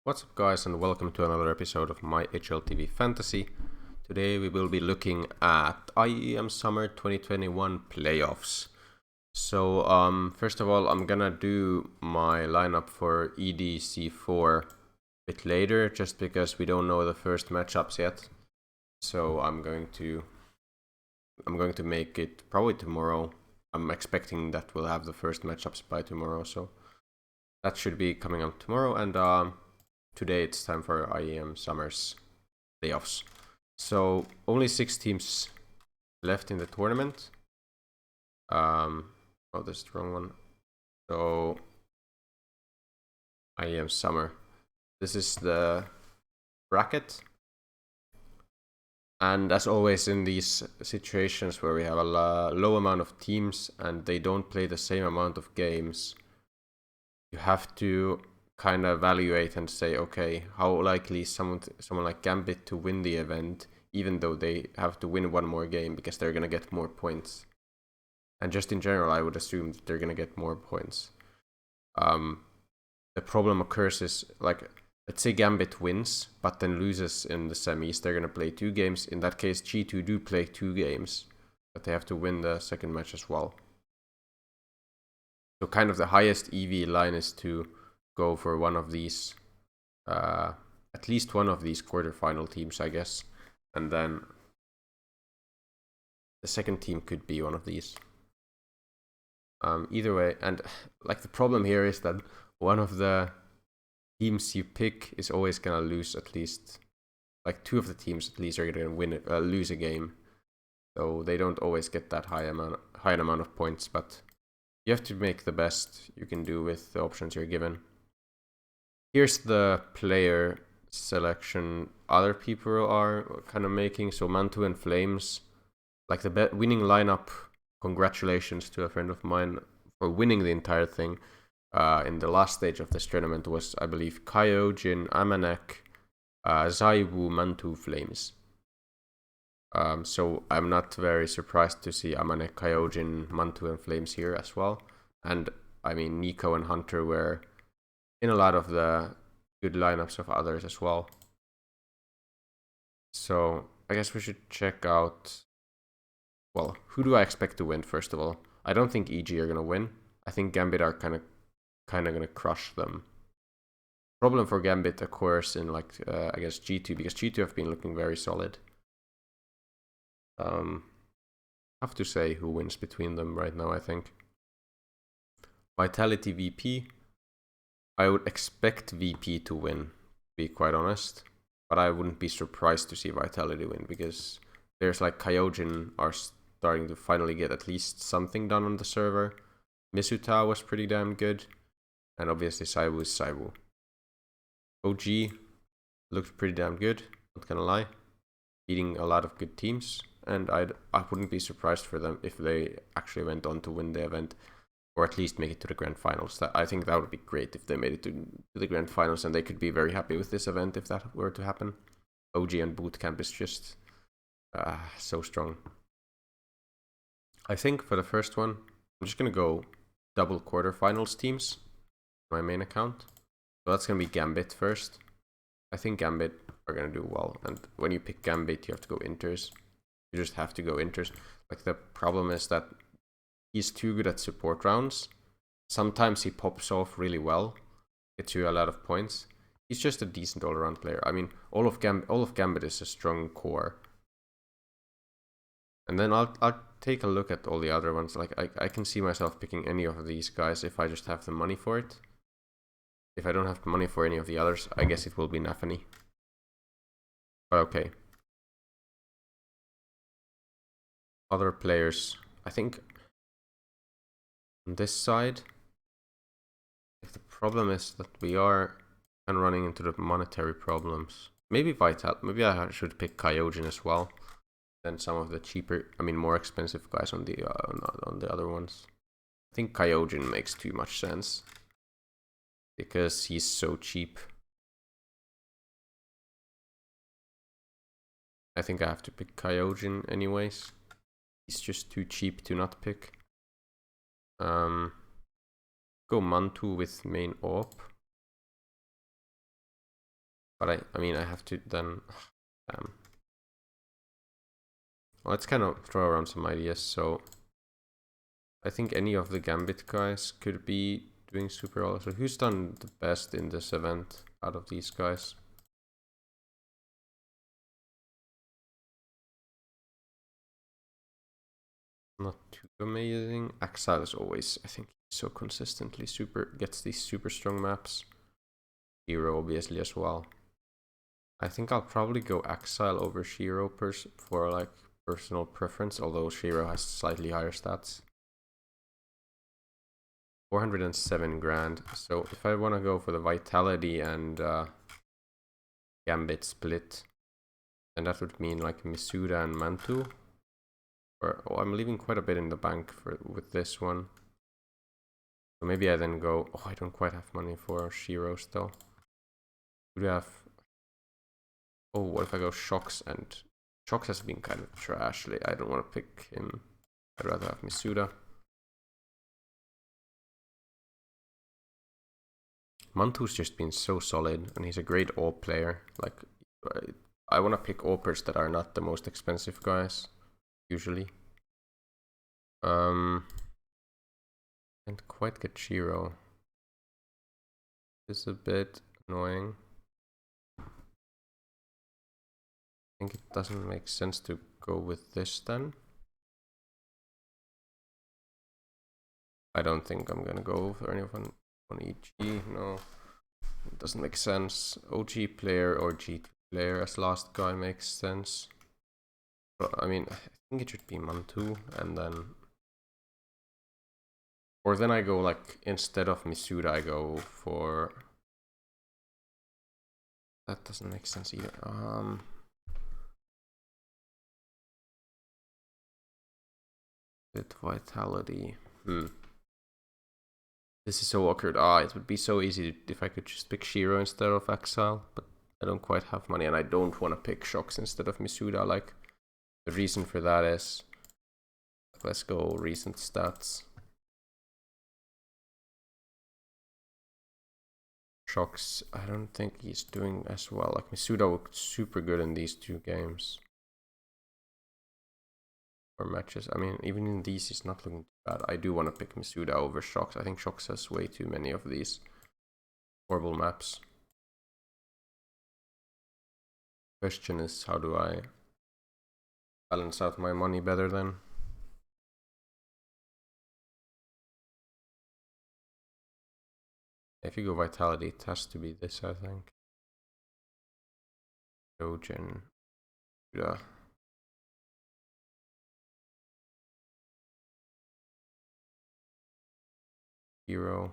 What's up guys, and welcome to another episode of my HLTV Fantasy. Today we will be looking at IEM Summer 2021 playoffs. So first of all, I'm gonna do my lineup for EDC4 a bit later, just because we don't know the first matchups yet. So I'm going to make it probably tomorrow. I'm expecting that we'll have the first matchups by tomorrow, so that should be coming up tomorrow. And today it's time for IEM Summer's playoffs. So only 6 teams left in the tournament. Oh, that's the wrong one. So IEM Summer. This is the bracket. And as always in these situations where we have a low amount of teams and they don't play the same amount of games, you have to kind of evaluate and say, okay, how likely is someone like Gambit to win the event, even though they have to win one more game because they're going to get more points. And just in general, I would assume that they're going to get more points. The problem occurs is, like, let's say Gambit wins, but then loses in the semis. They're going to play 2 games. In that case, G2 do play 2 games, but they have to win the second match as well. So kind of the highest EV line is to go for one of these, at least one of these quarterfinal teams, I guess. And then the second team could be one of these. Either way, and like the problem here is that one of the teams you pick is always gonna lose at least, like 2 of the teams at least are gonna lose a game. So they don't always get that high amount of points, but you have to make the best you can do with the options you're given. Here's the player selection other people are kind of making. So Mantu and Flames, like the winning lineup. Congratulations to a friend of mine for winning the entire thing. In the last stage of this tournament was, I believe, Kyojin, Amanek, Zaiwu, Mantu, Flames. So I'm not very surprised to see Amanek, Kyojin, Mantu, and Flames here as well. And I mean, Nico and Hunter were in a lot of the good lineups of others as well. So I guess we should check out, well, who do I expect to win first of all? I don't think EG are gonna win. I think Gambit are kind of gonna crush them. Problem for Gambit, of course, in I guess G2, because G2 have been looking very solid. Have to say who wins between them right now, I think. Vitality VP. I would expect VP to win, to be quite honest. But I wouldn't be surprised to see Vitality win, because there's like Kyojin are starting to finally get at least something done on the server. Misuta was pretty damn good. And obviously Saiwu is Saiwu. OG looked pretty damn good, not gonna lie. Beating a lot of good teams. And I wouldn't be surprised for them if they actually went on to win the event, or at least make it to the grand finals. I think that would be great if they made it to the grand finals, and they could be very happy with this event if that were to happen. OG and Bootcamp is just so strong. I think for the first one, I'm just gonna go double quarterfinals teams, my main account. So that's gonna be Gambit first. I think Gambit are gonna do well, and when you pick Gambit, you have to go inters. You just have to go inters. Like, the problem is that he's too good at support rounds. Sometimes he pops off really well, gets you a lot of points. He's just a decent all-around player. I mean, all of Gambit is a strong core. And then I'll take a look at all the other ones. Like, I can see myself picking any of these guys if I just have the money for it. If I don't have the money for any of the others, I guess it will be Nafany. But okay. Other players, I think on this side, if the problem is that we are kind of running into the monetary problems. Maybe maybe I should pick Kyojin as well than some of the cheaper, more expensive guys on the other ones. I think Kyojin makes too much sense because he's so cheap. I think I have to pick Kyojin anyways. He's just too cheap to not pick. Go Mantu with main op. But I mean, I have to then... Damn. Well, let's kind of throw around some ideas. So I think any of the Gambit guys could be doing super well. So who's done the best in this event out of these guys? Not too amazing. Exile is always, I think, so consistently gets these super strong maps. Hero obviously as well. I think I'll probably go Exile over Shiro for like personal preference, although Shiro has slightly higher stats. 407 grand. So if I want to go for the Vitality and Gambit split, then that would mean like Misuda and Mantu. Or I'm leaving quite a bit in the bank with this one. So maybe I then go... Oh, I don't quite have money for Shiro still. Would have... Oh, what if I go Shocks? And Shocks has been kind of trash. I don't want to pick him. I'd rather have Misuda. Mantu's just been so solid, and he's a great AWP player. Like, I want to pick AWPers that are not the most expensive guys, usually. Can't quite get Shiro. This is a bit annoying. I think it doesn't make sense to go with this then. I don't think I'm gonna go for anyone on EG. No, it doesn't make sense. OG player or G2 player as last guy makes sense. But I mean, I think it should be Mantu, and then... Or then I go like, instead of Misuda, I go for... That doesn't make sense either. With Vitality. This is so awkward. It would be so easy if I could just pick Shiro instead of Exile, but I don't quite have money, and I don't want to pick Shocks instead of Misuda. Like, the reason for that is... Let's go recent stats. Shocks, I don't think he's doing as well. Like, Misuda looked super good in these two games. Or matches. I mean, even in these, he's not looking too bad. I do want to pick Misuda over Shocks. I think Shocks has way too many of these horrible maps. Question is, how do I balance out my money better then? If you go Vitality, it has to be this, I think. Dogen. Yeah. Hero.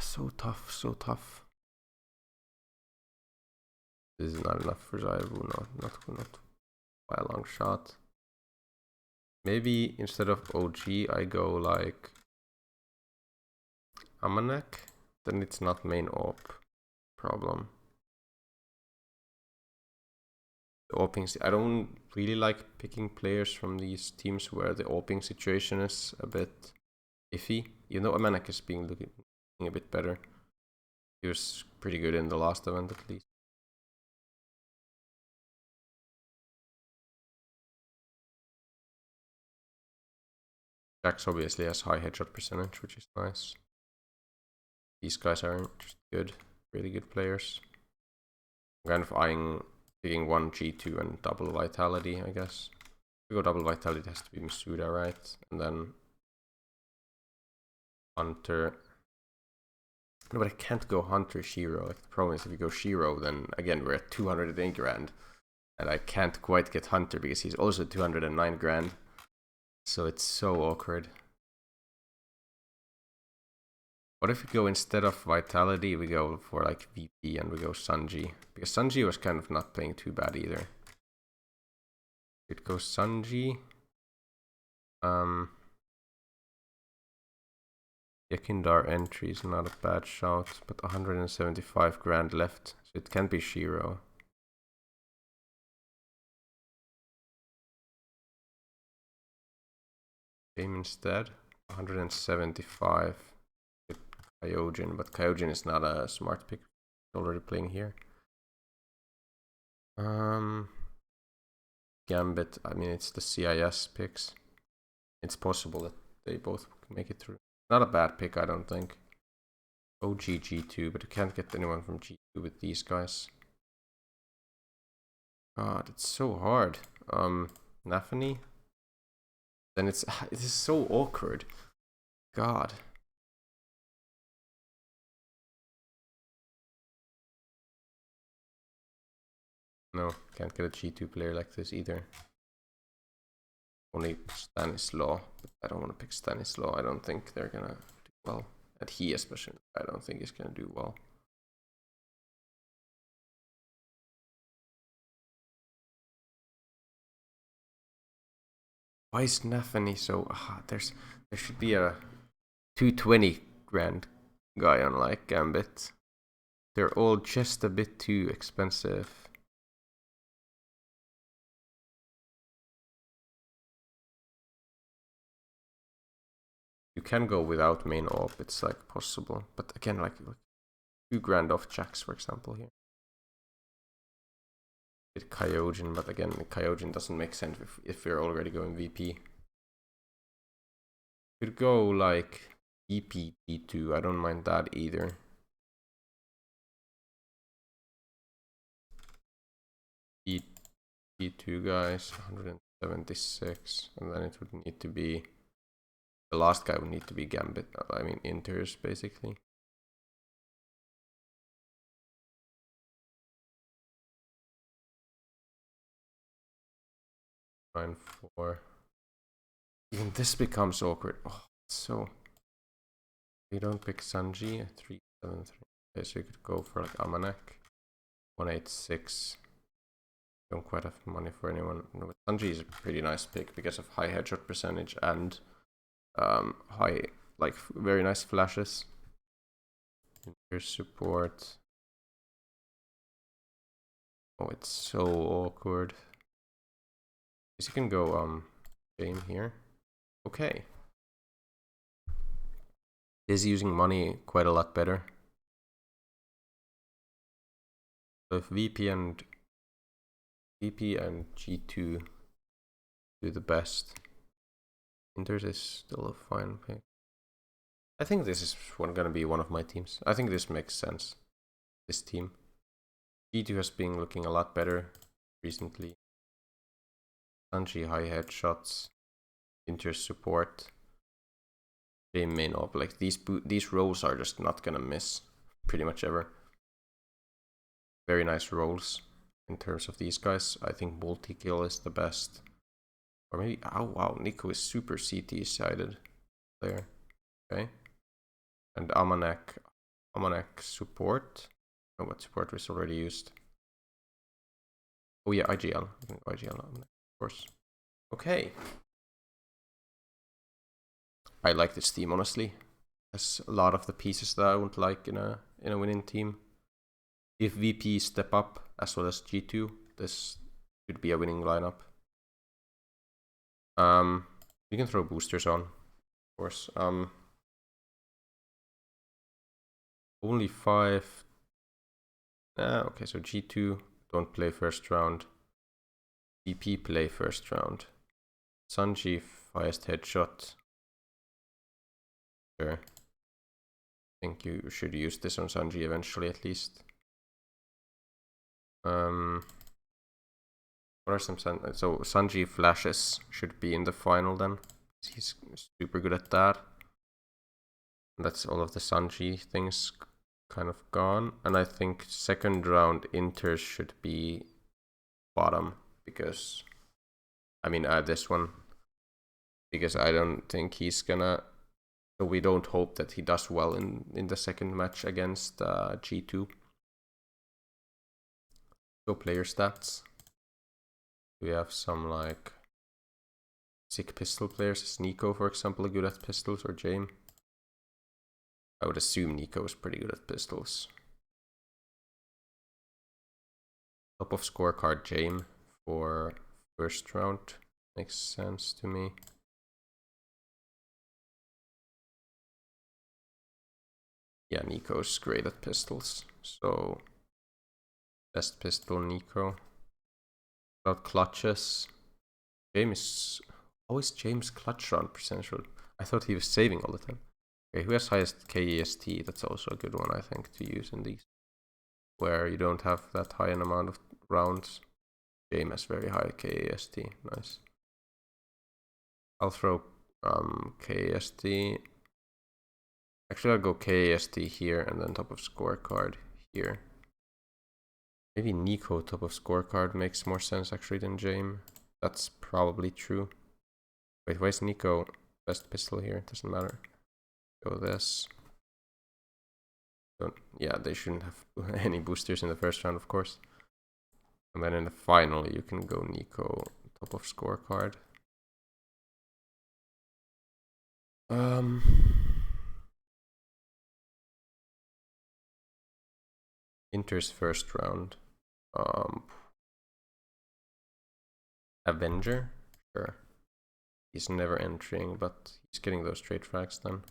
So tough, so tough. This is not enough for Zaibu, not by a long shot. Maybe instead of OG, I go like Amanek. Then it's not main AWP problem. The AWPing, I don't really like picking players from these teams where the AWPing situation is a bit iffy. Even though Amanek is looking a bit better. He was pretty good in the last event at least. Jax obviously has high headshot percentage, which is nice. These guys are just good, really good players. I'm kind of eyeing picking one G2 and double Vitality, I guess. If we go double Vitality, it has to be Misuda, right? And then Hunter. No, but I can't go Hunter Shiro. Like, the problem is if you go Shiro, then again we're at 208 grand. And I can't quite get Hunter because he's also 209 grand. So it's so awkward. What if we go instead of Vitality, we go for like VP and we go Sanji? Because Sanji was kind of not playing too bad either. It goes Sanji. Yakindar entry is not a bad shout, but 175 grand left, so it can be Shiro. Game instead, 175. It Kyojin, but Kyojin is not a smart pick. Already playing here. Gambit, I mean, it's the CIS picks. It's possible that they both make it through. Not a bad pick, I don't think. OG G2, but you can't get anyone from G2 with these guys. God, it's so hard. Nafany? Then it is so awkward. God. No, can't get a G2 player like this either. Only Stanislaw, but I don't want to pick Stanislaw. I don't think they're gonna do well. And he especially, I don't think he's gonna do well. Why is Nafany so... there should be a 220 grand guy on like Gambit. They're all just a bit too expensive. You can go without main op, it's like possible. But again, like 2 grand off Jacks, for example, here. With Kyojin, but again, Kyojin doesn't make sense if we're already going VP. Could go like EP P2, I don't mind that either. P2 guys, 176, and then it would need to be... The last guy would need to be Gambit, I mean Inters, basically. Nine, 4. Even this becomes awkward. Oh, so... We don't pick Sanji at 373. Okay, so you could go for like Amanek. 186. Don't quite have money for anyone. No, Sanji is a pretty nice pick because of high headshot percentage and high, like, very nice flashes. Here's support. Oh, it's so awkward. Guess you can go game here. Okay. Is using money quite a lot better. So if VP and G2 do the best, Inters is still a fine pick. I think this is gonna be one of my teams. I think this makes sense. This team. G2 has been looking a lot better recently. Sanji high headshots. Inters support. They may not, like these roles are just not gonna miss pretty much ever. Very nice roles in terms of these guys. I think multi-kill is the best. Or maybe, oh wow, Nico is super CT sided there. Okay. And Amanek support. Oh, what support was already used? Oh yeah, IGL. IGL, of course. Okay. I like this team, honestly. Has a lot of the pieces that I would like in a winning team. If VP step up as well as G2, this could be a winning lineup. You can throw boosters on, of course. Only 5. Okay, so G2 don't play first round. VP play first round. Sanji highest headshot. Sure. I think you should use this on Sanji eventually, at least. What are some so Sanji flashes should be in the final then. He's super good at that. That's all of the Sanji things kind of gone. And I think second round Inters should be bottom because I mean this one. Because I don't think he's gonna, so we don't hope that he does well in the second match against G2. So player stats. We have some like sick pistol players. Is Nico, for example, good at pistols, or Jame? I would assume Nico is pretty good at pistols. Top of scorecard Jame for first round makes sense to me. Yeah, Nico's great at pistols. So best pistol, Nico. About clutches. James. How is James clutch round percentage? I thought he was saving all the time. Okay, who has highest KEST? That's also a good one, I think, to use in these, where you don't have that high an amount of rounds. James has very high KEST. Nice. I'll throw KEST. Actually, I'll go KEST here and then top of scorecard here. Maybe Nico top of scorecard makes more sense actually than James. That's probably true. Wait, why is Nico best pistol here? It doesn't matter. Go this. Yeah, they shouldn't have any boosters in the first round, of course. And then in the final, you can go Nico top of scorecard. Inter's first round. Avenger? Sure. He's never entering, but he's getting those straight frags then.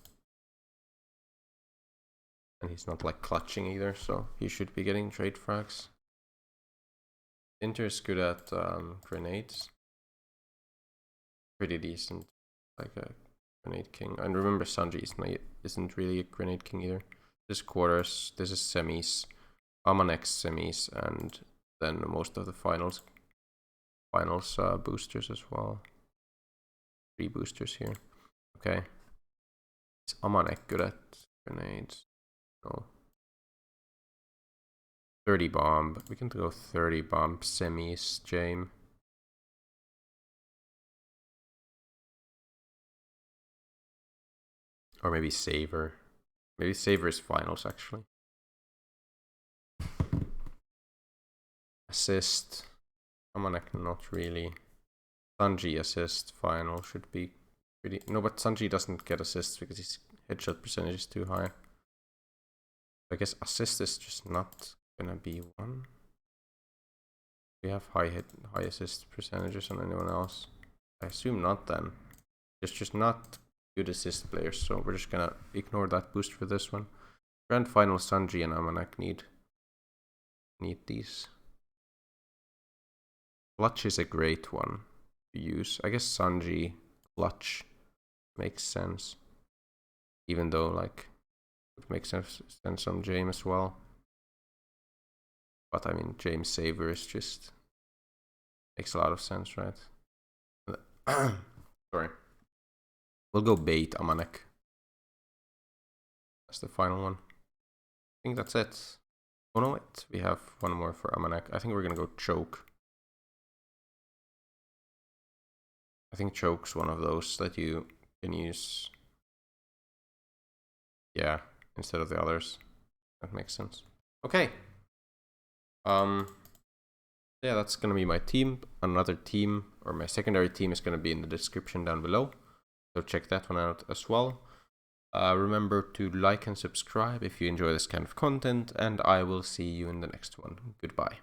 And he's not like clutching either, so he should be getting trade frags. Inter is good at grenades. Pretty decent, like a grenade king. And remember, Sanji isn't really a grenade king either. This is quarters, this is semis, Amanex semis, and then most of the finals boosters as well. 3 boosters here. Okay. Is Amanek good at grenades? No. 30 bomb. We can go 30 bomb semis, James. Or maybe Saver. Maybe Saver is finals actually. Assist. Amanek not really. Sanji assist final should be pretty. No, but Sanji doesn't get assists because his headshot percentage is too high. I guess assist is just not gonna be one. We have high assist percentages on anyone else. I assume not then. It's just not good assist players, so we're just gonna ignore that boost for this one. Grand final, Sanji and Amanek need these. Clutch is a great one to use. I guess Sanji clutch makes sense, even though like it makes sense on James as well. But I mean, James Saver is just makes a lot of sense, right? Sorry. We'll go bait Amanek. That's the final one. I think that's it. Oh no, wait. We have one more for Amanek. I think we're gonna go choke. I think choke's one of those that you can use. Yeah, instead of the others. That makes sense. Okay. Yeah, that's gonna be my team. Another team, or my secondary team, is gonna be in the description down below. So check that one out as well. Remember to like and subscribe if you enjoy this kind of content, and I will see you in the next one. Goodbye.